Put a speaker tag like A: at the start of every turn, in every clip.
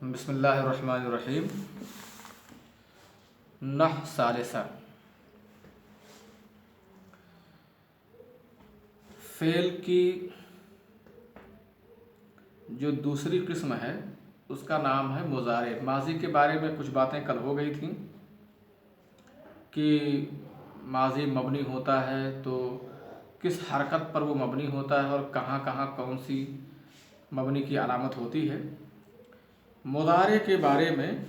A: बिस्मिल्लाहिर्रहमानिर्रहीम। नह सालिसा, फ़ेल की जो दूसरी किस्म है उसका नाम है मुज़ारे। माज़ी के बारे में कुछ बातें कल हो गई थी कि माज़ी मबनी होता है तो किस हरकत पर वो मबनी होता है और कहाँ कहाँ कौन सी मबनी की अलामत होती है। मुज़ारे के बारे में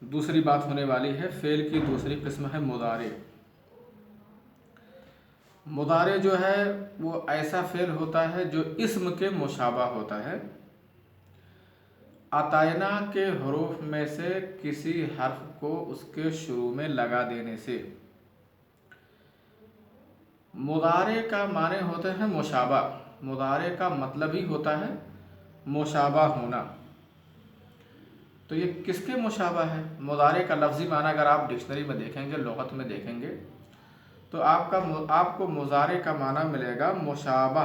A: दूसरी बात होने वाली है। फ़ेल की दूसरी किस्म है मुज़ारे। मुज़ारे जो है वो ऐसा फ़ेल होता है जो इस्म के मुशाबा होता है। अतायना के हरूफ में से किसी हर्फ को उसके शुरू में लगा देने से। मुज़ारे का माने होते हैं मुशाबा। मुज़ारे का मतलब ही होता है मुशाबा होना। तो ये किसके मुशाबा है? मुज़ारे का लफ्ज़ी माना अगर आप डिक्शनरी में देखेंगे, लुग़त में देखेंगे तो आपको मुज़ारे का माना मिलेगा मुशाबा।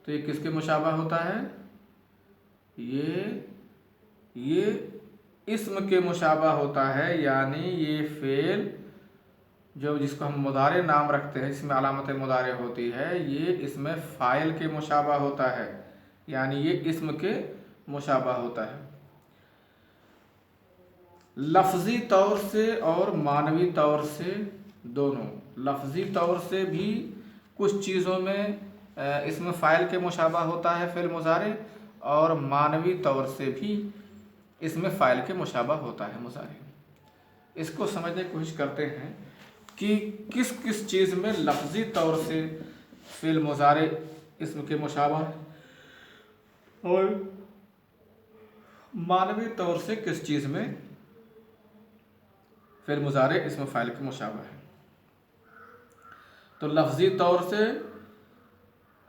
A: तो ये किसके मुशाबा होता है? ये इस्म के मुशाबा होता है। यानी ये फ़ेल जो जिसको हम मुज़ारे नाम रखते हैं, इसमें अलामत मुज़ारे होती है, ये इसमें फ़ाइल के मुशाबा होता है। यानी ये इस्म के मुशाबा होता है। लफ्ज़ी तौर से और मानवी तौर से दोनों। लफ्ज़ी तौर से भी कुछ चीज़ों में इसमें फ़ाइल के मुशाबा होता है फ़ेल मुज़ारे, और मानवी तौर से भी इसमें फ़ाइल के मुशाबा होता है मुज़ारे। इसको समझने की कोशिश करते हैं कि किस किस चीज़ में लफ्ज़ी तौर से फ़ेल मुज़ारे इस्म के मुशाबा है और मानवी तौर से किस चीज़ में फ़ेल मुज़ारे इस्म फ़ाइल के मुशाबा है। तो लफ्ज़ी तौर से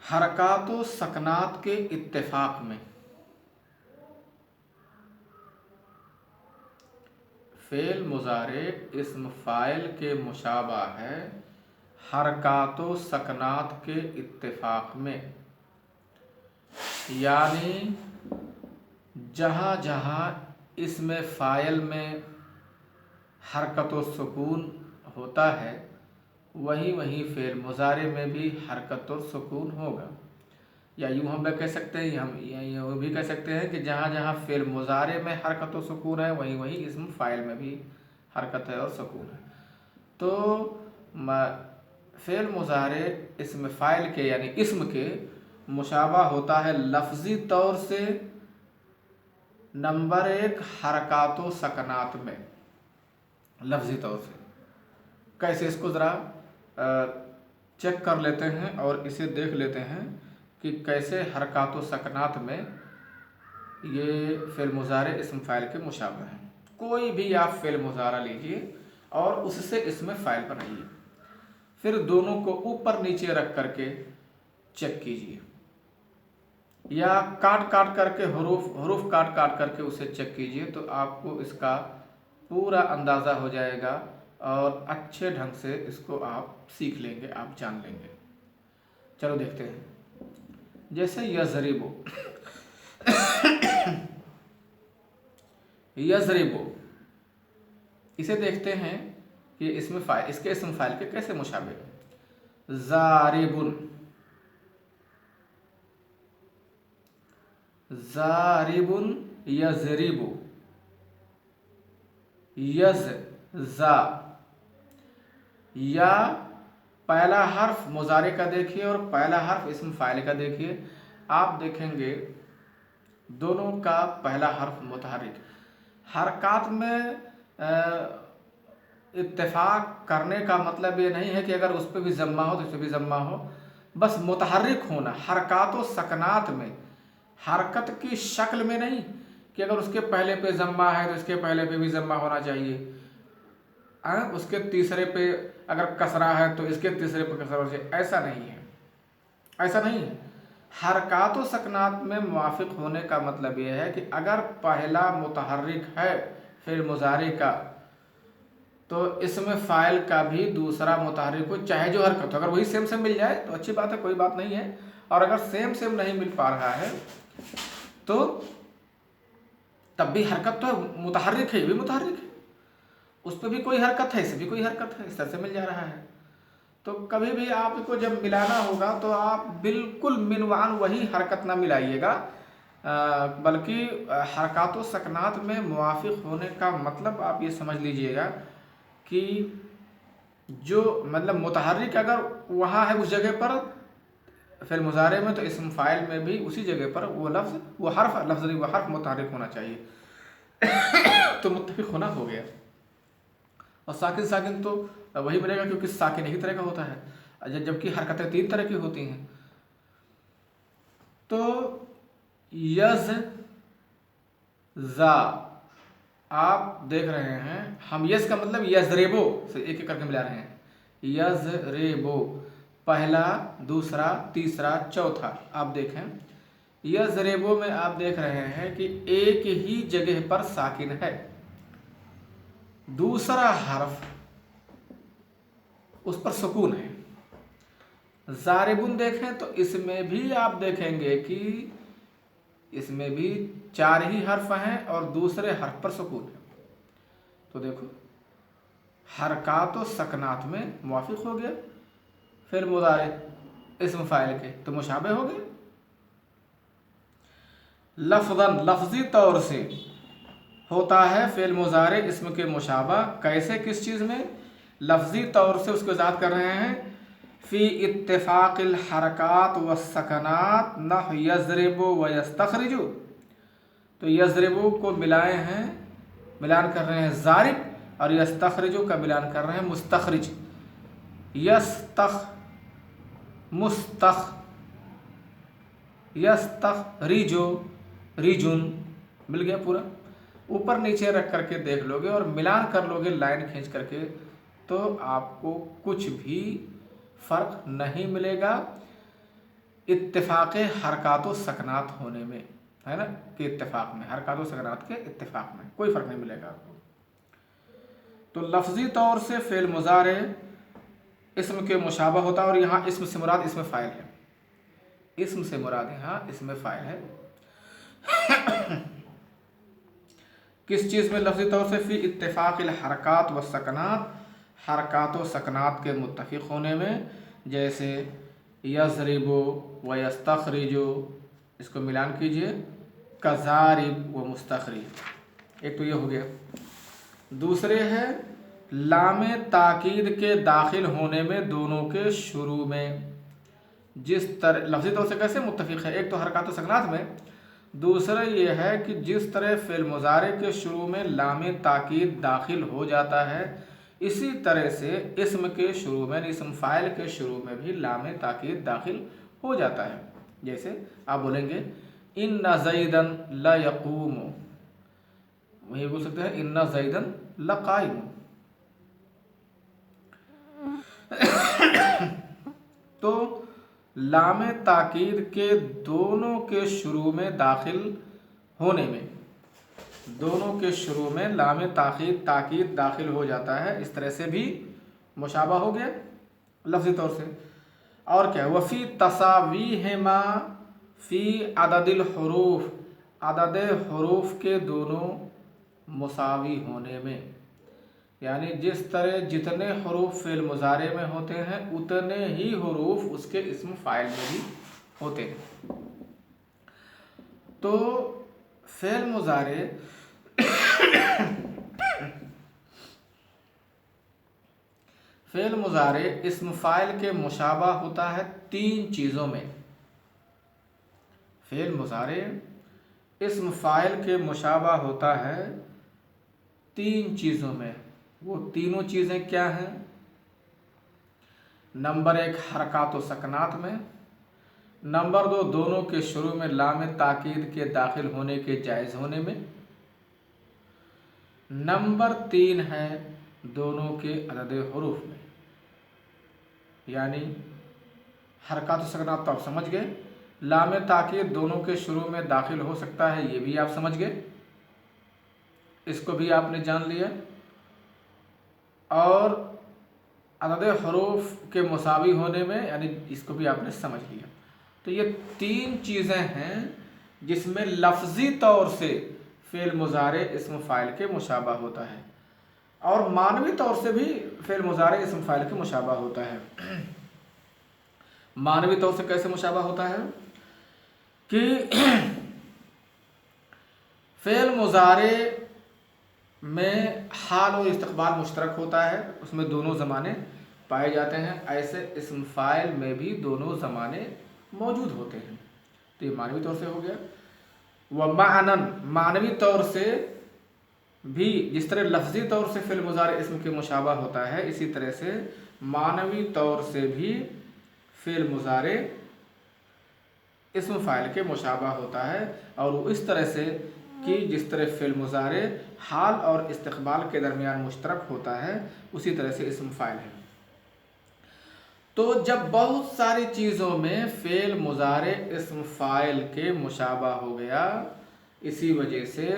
A: हरकात व सकनात के इत्तेफाक में फ़ेल मुज़ारे इस्म फ़ाइल के मुशाबा है हरकात व सकनात के इत्तेफाक में। यानी जहाँ जहाँ इसमें फ़ाइल में हरकत व सुकून होता है वहीं वहीं फ़ेल मुज़ारे में भी हरकत और सुकून होगा। या यूँ हम कह सकते हैं, हम यूँ भी कह सकते हैं कि जहाँ जहाँ फ़ेल मुज़ारे में हरकत और सुकून है वहीं वहीं इस्म फ़ाइल में भी हरकत है और सुकून है। तो फ़ेल मुज़ारे इस्म फ़ाइल के यानी इस्म के मुशाबा होता है लफ्ज़ी तौर से नंबर 1 हरकात व सकनात में। लफ्ज़ी तौर से कैसे, इसको ज़रा चेक कर लेते हैं और इसे देख लेते हैं कि कैसे हरकात व सकनात में ये फ़ेल मुज़ारे इस्म फ़ाइल के मुशाबह हैं। कोई भी आप फ़ेल मुज़ारा लीजिए और उससे इसमें फ़ाइल बनाइए, फिर दोनों को ऊपर नीचे रख करके चेक कीजिए, या काट काट करके हरूफ काट काट करके उसे चेक कीजिए, तो आपको इसका पूरा अंदाज़ा हो जाएगा और अच्छे ढंग से इसको आप सीख लेंगे, आप जान लेंगे। चलो देखते हैं। जैसे यज़रिबु, यज़रिबु, इसे देखते हैं कि इसके इस्म फ़ाइल के कैसे मुशाबे हैं। ज़ारिबुन, ज़ारिबुन, यज़रिबु, ज़ा। या पहला हर्फ मुज़ारे का देखिए और पहला हर्फ इस्म फ़ाइल का देखिए। आप देखेंगे दोनों का पहला हर्फ मुतहर्रिक। हरकात में इत्तेफाक करने का मतलब ये नहीं है कि अगर उस पर भी ज़म्मा हो तो इस पर भी ज़म्मा हो, बस मुतहर्रिक होना। हरकात व सकनात में हरकत की शक्ल में नहीं कि अगर उसके पहले पे ज़म्मा है तो इसके पहले पे भी ज़म्मा होना चाहिए, उसके तीसरे पे अगर कसरा है तो इसके तीसरे पे कसरा होना चाहिए। ऐसा नहीं है, ऐसा नहीं है। हरकात व सकनात में मुवाफ़िक़ होने का मतलब यह है कि अगर पहला मुतहर्रिक है फ़ेल मुज़ारे का तो इसमें फ़ाइल का भी दूसरा मुतहर्रिक हो, चाहे जो हरकत हो। अगर वही सेम मिल जाए तो अच्छी बात है, कोई बात नहीं है। और अगर सेम नहीं मिल पा रहा है तो तब भी हरकत तो है, मुतहर्रिक है, ये भी मुतहर्रिक है, उस पर भी कोई हरकत है, इसे भी कोई हरकत है, इस तरह से मिल जा रहा है। तो कभी भी आपको जब मिलाना होगा तो आप बिल्कुल मिनवान वही हरकत ना मिलाइएगा, बल्कि हरकत व सकनात में मुवाफिक होने का मतलब आप ये समझ लीजिएगा कि जो मतलब मुतहर्रिक अगर वहाँ है उस जगह पर फिर मुजारे में, तो इस्म फ़ाइल में भी उसी जगह पर वो लफ्ज़, वो हर्फ, लफ्ज़ नहीं वो हर्फ मुतहर्रिक होना चाहिए। तो मुत्तफ़िक़ होना हो गया। और साकिन साकिन तो वही मिलेगा क्योंकि साकिन ही तरह का होता है, जबकि हरकतें 3 तरह की होती हैं। तो यज़ ज़ा आप देख रहे हैं, हम यज़ का मतलब यज़रेबो से एक एक करके मिला रहे हैं। यज़रेबो पहला, दूसरा, तीसरा, चौथा। आप देखें यज़रेबो में आप देख रहे हैं कि एक ही जगह पर साकिन है, दूसरा हर्फ उस पर सुकून है। ज़ारिबुन देखें तो इसमें भी आप देखेंगे कि इसमें भी 4 ही हर्फ हैं और दूसरे हर्फ पर सुकून है। तो देखो हरकात व सकनात में मुवाफिक हो गया फिर मुदारे इस्म फ़ाइल के, तो मुशाबे हो गए। लफ्ज़न लफ्ज़ी तौर से होता है फ़िल मुज़ारे इस्म के मुशाबा, कैसे, किस चीज़ में? लफ्ज़ी तौर से उसको इजाद कर रहे हैं। फ़ी इत्तिफ़ाक़िल हरकात व सकनात नहु यज़रिबु व यस्तख़रिजु, तो यज़रिबु को मिलाए हैं, मिलान कर रहे हैं ज़ारिब, और यस्तख़रिजु का मिलान कर रहे हैं मुस्तख़रिज। यस्तख़रिजु रिजुन मिल गया पूरा। ऊपर नीचे रख करके देख लोगे और मिलान कर लोगे लाइन खींच करके, तो आपको कुछ भी फ़र्क नहीं मिलेगा इत्तिफ़ाक़ हरकात व सकनात होने में, है ना, कि इत्तिफ़ाक़ में, हरकात व सकनात के इत्तिफ़ाक़ में कोई फ़र्क नहीं मिलेगा आपको। तो लफ्ज़ी तौर से फ़िल मुज़ारे इस्म के मुशाबा होता है, और यहाँ इस्म से मुराद इस्म फ़ाइल है, इस्म से मुराद यहाँ इस्म फ़ाइल है। किस चीज़ में? लफ्ज़ी तौर से फ़ी इत्तिफ़ाक़िल हरकात व सकनात, हरकात व सकनात के मुत्तफ़िक़ होने में, जैसे यज़रिबु व यस्तख़रिजु, इसको मिलान कीजिए, कज़ारिब व मुस्तख़रिज। एक तो ये हो गया। दूसरे है लामे ताकीद के दाखिल होने में दोनों के शुरू में, जिस तरह लफ्ज़ी तौर से कैसे मुत्तफ़िक़ है, एक तो हरकात व सकनात में, दूसरा ये है कि जिस तरह फ़िल मुज़ारे के शुरू में लामे ताकीद दाखिल हो जाता है, इसी तरह से इस्म के शुरू में, इस्म फ़ाइल के शुरू में भी लामे ताकीद दाखिल हो जाता है। जैसे आप बोलेंगे इन्ना ज़ैदन ला यक़ूम, वही बोल सकते हैं इन्ना ज़ैदन ला क़ाइम। तो लामे ताकीद के दोनों के शुरू में दाखिल होने में, दोनों के शुरू में लामे ताकीद दाखिल हो जाता है, इस तरह से भी मुशाबा हो गया लफ्ज़ी तौर से। और क्या? वफ़ी तसावीहिमा फ़ी अददिल हुरूफ, अदद हुरूफ के दोनों मुसावी होने में, यानी जिस तरह जितने हुरूफ फ़िल मुज़ारे में होते हैं उतने ही हुरूफ उसके इस्म फ़ाइल में भी होते हैं। तो फ़िल मुज़ारे फ़िल मुज़ारे इस्म फ़ाइल के मुशाबा होता है 3 चीज़ों में। फ़िल मुज़ारे इस्म फ़ाइल के मुशाबा होता है 3 चीज़ों में। वो तीनों चीज़ें क्या हैं? नंबर 1 हरकात व सकनात में, नंबर 2 दोनों के शुरू में लामे ताकीद के दाखिल होने के जायज़ होने में, नंबर 3 है दोनों के अदद हुरूफ में। यानी हरकत व सकनात तो आप समझ गए, लामे ताकीद दोनों के शुरू में दाखिल हो सकता है, ये भी आप समझ गए, इसको भी आपने जान लिया। और अदद हुरूफ के मुसावी होने में, यानी इसको भी आपने समझ लिया। तो ये 3 चीज़ें हैं जिसमें लफ्जी तौर से फ़ेल मुज़ारे इस्म फ़ाइल के मुशाबा होता है, और मानवी तौर से भी फ़ेल मुज़ारे इस्म फ़ाइल के मुशाबा होता है। मानवी तौर से कैसे मुशाबा होता है कि फ़ेल मुज़ारे में हाल और इस्तक़बाल मुश्तरक होता है, उसमें दोनों ज़माने पाए जाते हैं। ऐसे इस्म फ़ाइल में भी दोनों ज़माने मौजूद होते हैं। तो ये मानवी तौर से हो गया। व मानन, मानवी तौर से भी जिस तरह लफ्ज़ी तौर से फ़िल मुज़ारे इस्म के मुशाबा होता है, इसी तरह से मानवी तौर से भी फ़िल मुज़ारे इस्म फ़ाइल के मुशाबा होता है। और वो इस तरह से कि जिस तरह फ़िल मुज़ारे हाल और इस्तक़बाल के दरमियान मुश्तरक होता है, उसी तरह से इस्म फ़ाइल है। तो जब बहुत सारी चीज़ों में फ़ेल मुज़ारे इस्म फ़ाइल के मुशाबा हो गया, इसी वजह से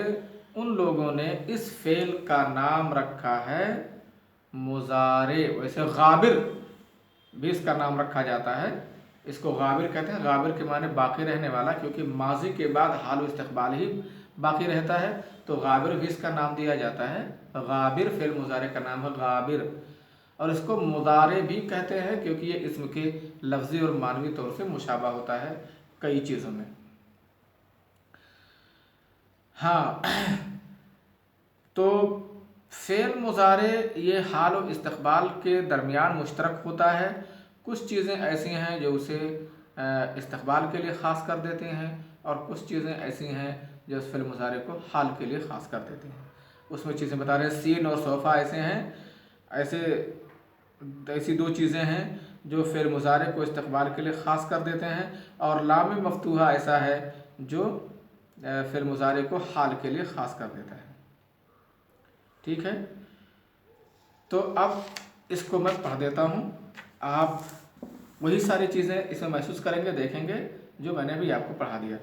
A: उन लोगों ने इस फ़ेल का नाम रखा है मुज़ारे। वैसे गाबिर भी इसका नाम रखा जाता है, इसको गाबिर कहते हैं। गाबिर के माने बाकी रहने वाला, क्योंकि माजी के बाद हाल और इस्तक़बाल ही बाकी रहता है, तो गाबिर भी इसका नाम दिया जाता है। गाबिर फ़ेल मुज़ारे का नाम है गाबिर। और इसको मुज़ारे भी कहते हैं क्योंकि ये इस्म के लफ्ज़ी और मानवी तौर से मुशाबा होता है कई चीज़ों में। हाँ, तो फ़ेल मुज़ारे ये हाल और इस्तक़बाल के दरमियान मुश्तरक होता है। कुछ चीज़ें ऐसी हैं जो उसे इस्तक़बाल के लिए ख़ास कर देते हैं, और कुछ चीज़ें ऐसी हैं जो उस फ़ेल मुज़ारे को हाल के लिए ख़ास कर देते हैं। उसमें चीज़ें बता रहे हैं, सीन और सोफ़ा ऐसे हैं, ऐसी दो चीज़ें हैं जो फ़ेल मुज़ारे को इस्तक़बाल के लिए ख़ास कर देते हैं, और लाम मफ़तूहा ऐसा है जो फ़ेल मुज़ारे को हाल के लिए ख़ास कर देता है। ठीक है, तो अब इसको मैं पढ़ देता हूँ, आप वही सारी चीज़ें इसमें महसूस करेंगे, देखेंगे जो मैंने अभी आपको पढ़ा दिया।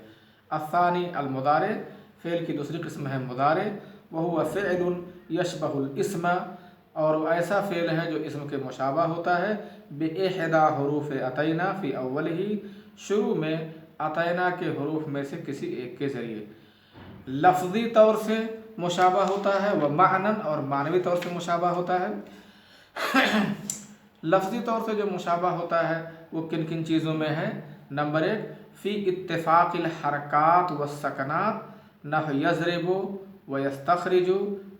A: असानी अल मुज़ारे, फ़ेल की दूसरी किस्म है मुज़ारे। वहुवा फ़िअलुन यशबहुल इस्म, और ऐसा फ़ेल है जो इस्म के मुशाबा होता है। बिइहदा हुरूफ़ अतैना फ़ी अव्वलिही, शुरू में अतैना के हरूफ में से किसी एक के ज़रिए। लफ्ज़ी तौर से मुशाबा होता है, व मानन, और मानवी तौर से मुशाबा होता है। लफ्ज़ी तौर से जो मुशाबा होता है वो किन किन चीज़ों में है? नंबर 1, फ़ी इत्तिफ़ाक़िल हरकात व सकनात, नह यज़रिबु व यस्तख़रिजु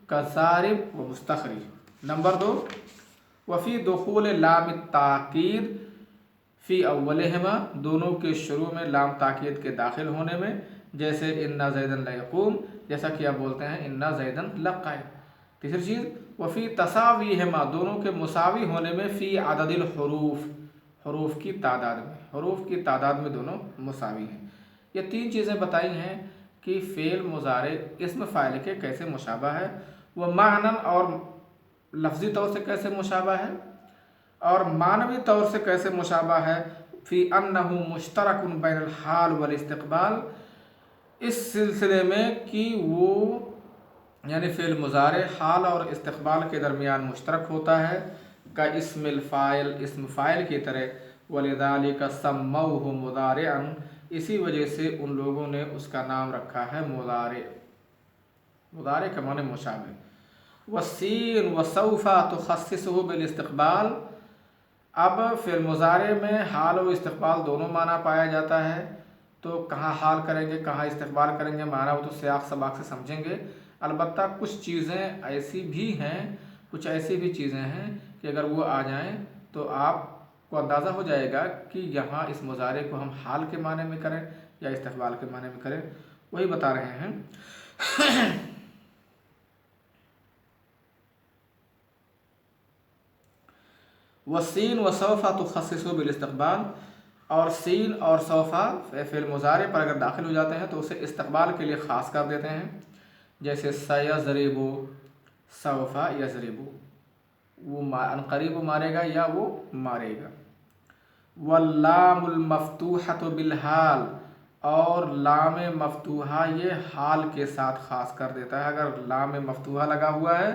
A: कज़ारिब व मुस्तख़रिज। नंबर 2, वफ़ी दुख़ूल लाम ताक़ीद फ़ी अव्वलिहिमा, दोनों के शुरू में लाम ताक़ीद के दाखिल होने में, जैसे इन्ना ज़ैदन लयक़ूम, जैसा कि आप बोलते हैं इन्ना ज़ैदन लक़ाइम। तीसरी चीज़, वफ़ी तसावीहिमा, दोनों के मुसावी होने में, फ़ी अददिल हुरूफ़, हरूफ की तादाद में, हरूफ की तादाद में दोनों मुसावी हैं। ये 3 चीज़ें बताई हैं कि फ़ेल मुज़ारे इस्म फ़ाइल के कैसे मुशाबा है, वह मानन और लफ्ज़ी तौर से कैसे मुशाबा है, और मानवी तौर से कैसे मुशाबा है। फ़ी अन्नहु मुश्तरकुन बैनल हाल वल इस्तक़बाल, इस सिलसिले में कि वो यानी फ़ेल मुज़ारे हाल और इस्तक़बाल के दरमियान मुश्तरक होता है, का इस्मिल फ़ाइल, इस्म फ़ाइल की तरह। वलिज़ालिका सम्मौहु मुज़ारिअन, इसी वजह से उन लोगों ने उसका नाम रखा है मुज़ारे। मुज़ारे के माने मुशाबे। वसीन व सौफ़ा तुख़स्सिसुहु बिल इस्तक़बाल, अब फ़िल मुज़ारे में हाल और इस्तक़बाल दोनों माना पाया जाता है, तो कहाँ हाल करेंगे कहाँ इस्तक़बाल करेंगे, माना वो तो सियाक़ सबाक़ से समझेंगे। अलबत्ता कुछ चीज़ें ऐसी भी हैं, कुछ ऐसी भी चीज़ें हैं कि अगर वो आ जाएं तो आपको अंदाज़ा हो जाएगा कि यहाँ इस मुज़ारे को हम हाल के माने में करें या इस्तक़बाल के माने में करें, वही बता रहे हैं। वसीन व सौफ़ा तुख़स्सिसु बिल इस्तक़बाल, और सीन और सौफ़ा फ़िल मुज़ारे पर अगर दाखिल हो जाते हैं तो उसे इस्तक़बाल के लिए ख़ास कर देते हैं। जैसे सयज़रिबु, सौफ़ा यज़रिबु, वो अनक़रीब मारेगा या वो मारेगा। वल्लामुल मफ़तूहतु बिल हाल, और लाम मफ़तूहा ये हाल के साथ ख़ास कर देता है। अगर लाम मफ़तूहा लगा हुआ है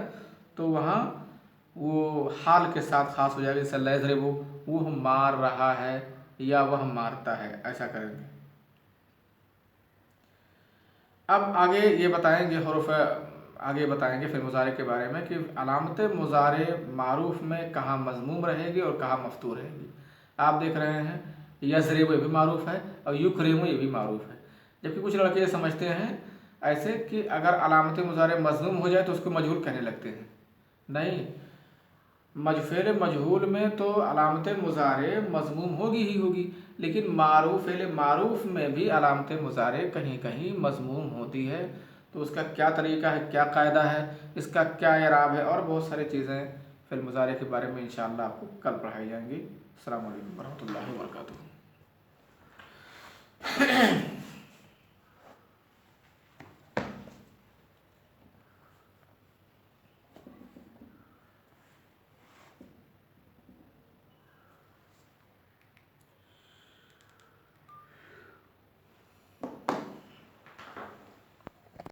A: तो वहाँ वो हाल के साथ ख़ास हो जाएगा। जैसे लयज़रिबु, वो मार रहा है या वह मारता है, ऐसा करेंगे। अब आगे ये बताएंगे हरूफ, आगे बताएंगे फिर मुजारे के बारे में कि अलामत मुजारे मारूफ में कहाँ मजमूम रहेगी और कहाँ मफ्तू रहेगी। आप देख रहे हैं यज़रिबु ये भी मारूफ है और युकरिमु ये भी मारूफ है, जबकि कुछ लड़के समझते हैं ऐसे कि अगर अलामत मुजारे मजमूम हो जाए तो उसको मजहूल कहने लगते हैं। नहीं, फेल मजहूल में तो अलामत मुजारे मजमूम होगी ही होगी, लेकिन मारूफ फेल मारूफ में भी अलामत मुजारे कहीं कहीं मजमूम होती है। तो उसका क्या तरीका है, क्या कायदा है, इसका क्या इराब है, और बहुत सारी चीज़ें फेल मुजारे के बारे में इंशाअल्लाह आपको कल पढ़ाई जाएंगी। अस्सलामु अलैकुम वरहमतुल्लाहि वबरकातुहू।